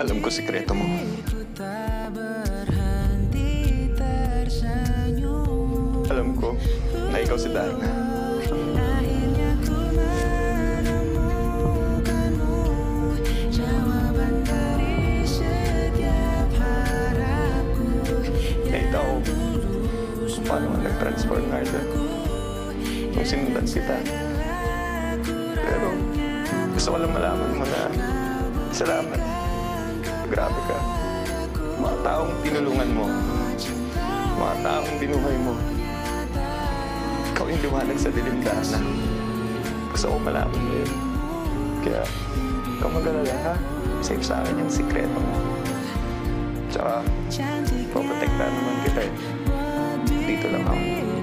Alam ko sikreto mo. Alam ko na ikaw si Darna. Nakita ko kung paano nga nag-transform na ito. Kung sinundan kita. Pero gusto ko lang malaman mo na salamat. Grabe ka. Mga taong tinulungan mo. Mga taong binuhay mo. Ikaw yung liwanag sa dilim Darna. Gusto ko malaman mo yun. Kaya, ikaw mag-alala ha. Save sa akin yung sikreto mo. Tsaka, poprotektahan naman kita eh. Dito lang ako.